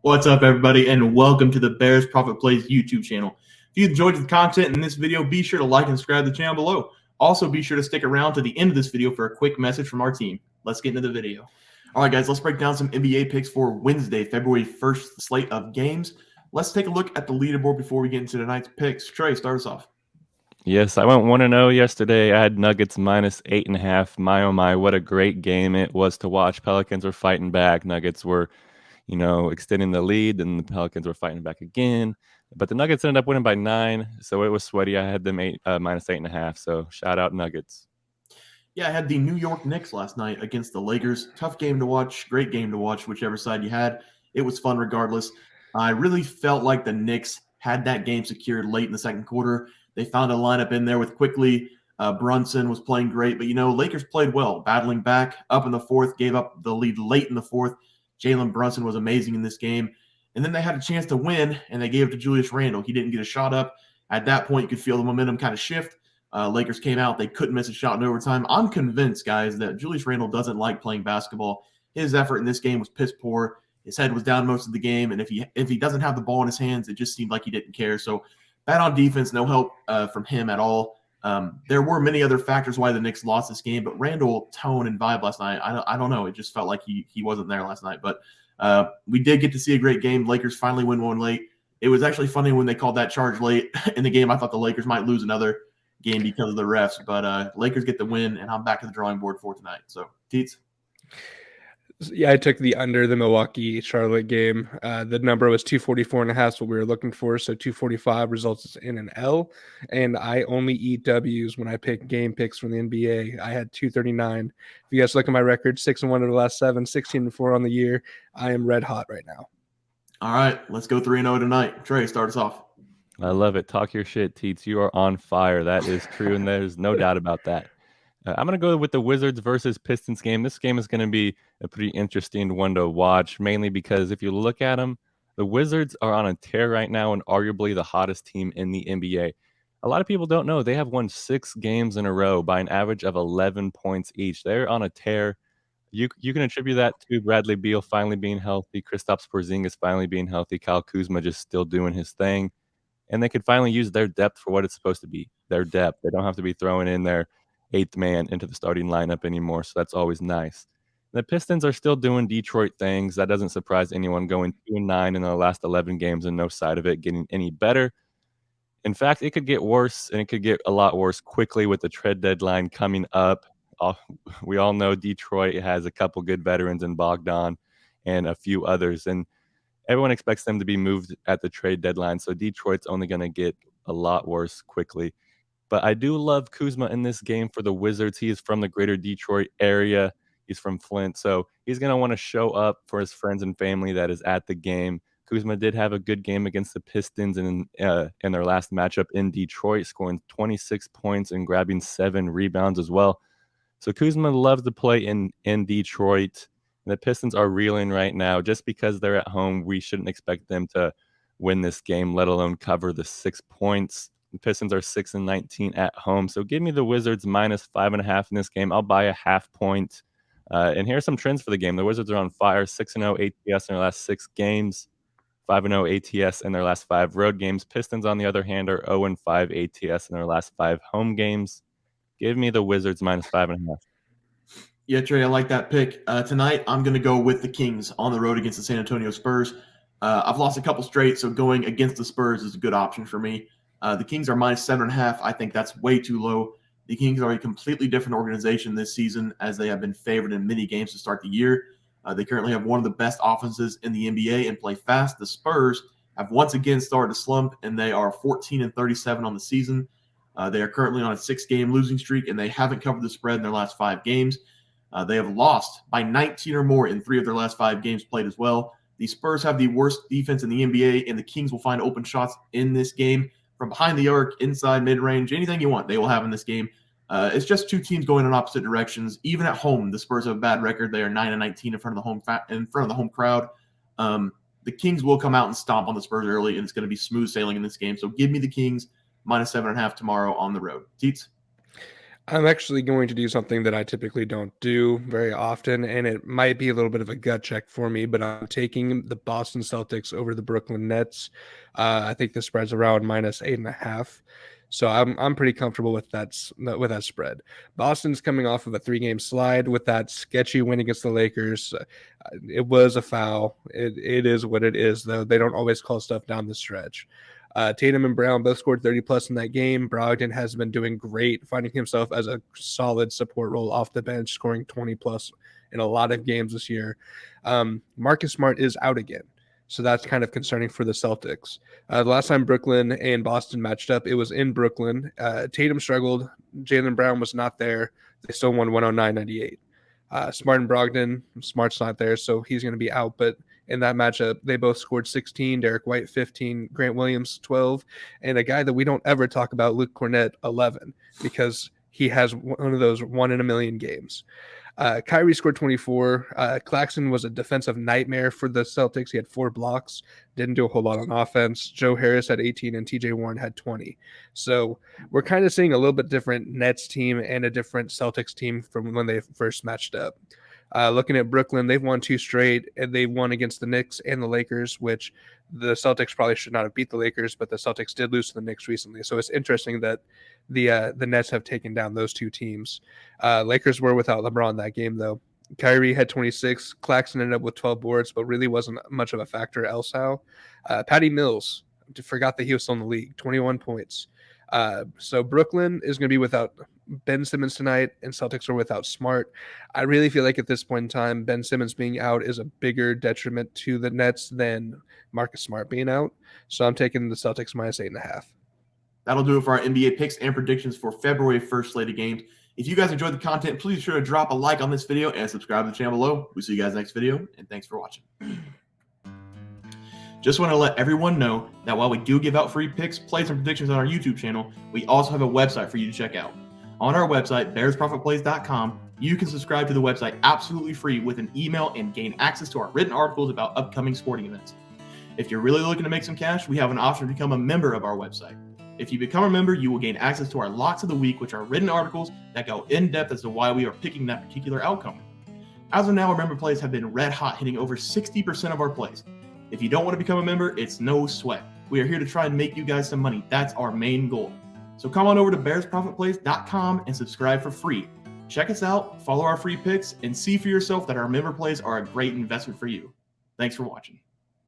What's up, everybody, and welcome to the Bears Profit Plays YouTube channel. If you enjoyed the content in this video, be sure to like and subscribe to the channel below. Also, be sure to stick around to the end of this video for a quick message from our team. Let's get into the video. All right, guys, let's break down some NBA picks for Wednesday, February 1st slate of games. Let's take a look at the leaderboard before we get into tonight's picks. Trey, start us off. Yes, I went 1-0 yesterday. I had Nuggets minus 8.5. My oh my, what a great game it was to watch. Pelicans were fighting back. Nuggets were, extending the lead, and the Pelicans were fighting back again. But the Nuggets ended up winning by 9, so it was sweaty. I had them minus 8.5. So shout out Nuggets. Yeah, I had the New York Knicks last night against the Lakers. Tough game to watch, great game to watch, whichever side you had. It was fun regardless. I really felt like the Knicks had that game secured late in the second quarter. They found a lineup in there with quickly. Brunson was playing great, but Lakers played well, battling back up in the fourth, gave up the lead late in the fourth. Jalen Brunson was amazing in this game. And then they had a chance to win, and they gave it to Julius Randle. He didn't get a shot up. At that point, you could feel the momentum kind of shift. Lakers came out. They couldn't miss a shot in overtime. I'm convinced, guys, that Julius Randle doesn't like playing basketball. His effort in this game was piss poor. His head was down most of the game, and if he doesn't have the ball in his hands, it just seemed like he didn't care. So bad on defense, no help from him at all. There were many other factors why the Knicks lost this game, but Randle tone and vibe last night, I don't know. It just felt like he wasn't there last night. But we did get to see a great game. Lakers finally win one late. It was actually funny when they called that charge late in the game. I thought the Lakers might lose another game because of the refs, but Lakers get the win, and I'm back to the drawing board for tonight. So, Teats? Yeah, I took the under the Milwaukee-Charlotte game. The number was 244.5, so what we were looking for. So 245 results in an L. And I only eat W's when I pick game picks from the NBA. I had 239. If you guys look at my record, 6-1 of the last 7, 16-4 on the year. I am red hot right now. All right, let's go 3-0 tonight. Trey, start us off. I love it. Talk your shit, Teats. You are on fire. That is true, and there's no doubt about that. I'm going to go with the Wizards versus Pistons game. This game is going to be a pretty interesting one to watch, mainly because if you look at them, the Wizards are on a tear right now and arguably the hottest team in the NBA. A lot of people don't know they have won 6 games in a row by an average of 11 points each. They're on a tear. You can attribute that to Bradley Beal finally being healthy, Kristaps Porzingis finally being healthy, Kyle Kuzma just still doing his thing. And they could finally use their depth for what it's supposed to be, their depth. They don't have to be throwing in their 8th man into the starting lineup anymore, so that's always nice. The Pistons are still doing Detroit things. That doesn't surprise anyone, going 2-9 in the last 11 games and no side of it getting any better. In fact, it could get worse, and it could get a lot worse quickly with the trade deadline coming up. We all know Detroit has a couple good veterans in Bogdan and a few others, and everyone expects them to be moved at the trade deadline, so Detroit's only going to get a lot worse quickly. But I do love Kuzma in this game for the Wizards. He is from the greater Detroit area. He's from Flint, so he's going to want to show up for his friends and family that is at the game. Kuzma did have a good game against the Pistons in their last matchup in Detroit, scoring 26 points and grabbing 7 rebounds as well. So Kuzma loves to play in Detroit. The Pistons are reeling right now. Just because they're at home, we shouldn't expect them to win this game, let alone cover the 6 points. The Pistons are 6-19 at home. So give me the Wizards minus 5.5 in this game. I'll buy a half point. And here are some trends for the game. The Wizards are on fire, 6-0 ATS in their last 6 games, 5-0 ATS in their last 5 road games. Pistons, on the other hand, are 0-5 ATS in their last 5 home games. Give me the Wizards minus 5.5. Yeah, Trey, I like that pick. Tonight, I'm going to go with the Kings on the road against the San Antonio Spurs. I've lost a couple straight, so going against the Spurs is a good option for me. The Kings are minus 7.5. I think that's way too low. The Kings are a completely different organization this season, as they have been favored in many games to start the year. They currently have one of the best offenses in the NBA and play fast. The Spurs have once again started to slump, and they are 14-37 on the season. They are currently on a 6-game losing streak, and they haven't covered the spread in their last 5 games. They have lost by 19 or more in 3 of their last 5 games played as well. The Spurs have the worst defense in the NBA, and the Kings will find open shots in this game from behind the arc, inside, mid-range, anything you want, they will have in this game. It's just 2 teams going in opposite directions. Even at home, the Spurs have a bad record. They are 9-19 in front of the home crowd. The Kings will come out and stomp on the Spurs early, and it's going to be smooth sailing in this game. So give me the Kings minus 7.5 tomorrow on the road. Teats? I'm actually going to do something that I typically don't do very often, and it might be a little bit of a gut check for me, but I'm taking the Boston Celtics over the Brooklyn Nets. I think the spread's around -8.5. So I'm pretty comfortable with that spread. Boston's coming off of a 3-game slide with that sketchy win against the Lakers. It was a foul. It is what it is, though. They don't always call stuff down the stretch. Tatum and Brown both scored 30 plus in that game. Brogdon has been doing great, finding himself as a solid support role off the bench, scoring 20 plus in a lot of games this year. Marcus Smart is out again, so that's kind of concerning for the Celtics. The last time Brooklyn and Boston matched up, it was in Brooklyn. Tatum struggled. Jaylen Brown was not there. They still won 109-98. Smart and Brogdon, Smart's not there, so he's going to be out, but in that matchup, they both scored 16, Derek White 15, Grant Williams 12, and a guy that we don't ever talk about, Luke Cornett 11, because he has one of those 1 in a million games. Kyrie scored 24. Claxton was a defensive nightmare for the Celtics. He had 4 blocks, didn't do a whole lot on offense. Joe Harris had 18 and TJ Warren had 20. So we're kind of seeing a little bit different Nets team and a different Celtics team from when they first matched up. Looking at Brooklyn, they've won 2 straight, and they won against the Knicks and the Lakers, which the Celtics probably should not have beat the Lakers, but the Celtics did lose to the Knicks recently. So it's interesting that the Nets have taken down those 2 teams. Lakers were without LeBron that game, though. Kyrie had 26. Claxton ended up with 12 boards, but really wasn't much of a factor else how. Patty Mills, forgot that he was still in the league, 21 points. So Brooklyn is going to be without Ben Simmons tonight, and Celtics are without Smart. I really feel like at this point in time, Ben Simmons being out is a bigger detriment to the Nets than Marcus Smart being out. So I'm taking the Celtics -8.5. That'll do it for our NBA picks and predictions for February 1st slate of games. If you guys enjoyed the content, please be sure to drop a like on this video and subscribe to the channel below. We'll see you guys next video, and thanks for watching. Just want to let everyone know that while we do give out free picks, plays, and predictions on our YouTube channel, we also have a website for you to check out. On our website, bearsprofitplays.com, you can subscribe to the website absolutely free with an email and gain access to our written articles about upcoming sporting events. If you're really looking to make some cash, we have an option to become a member of our website. If you become a member, you will gain access to our Locks of the Week, which are written articles that go in depth as to why we are picking that particular outcome. As of now, our member plays have been red hot, hitting over 60% of our plays. If you don't want to become a member, it's no sweat. We are here to try and make you guys some money. That's our main goal. So come on over to bearsprofitplays.com and subscribe for free. Check us out, follow our free picks, and see for yourself that our member plays are a great investment for you. Thanks for watching.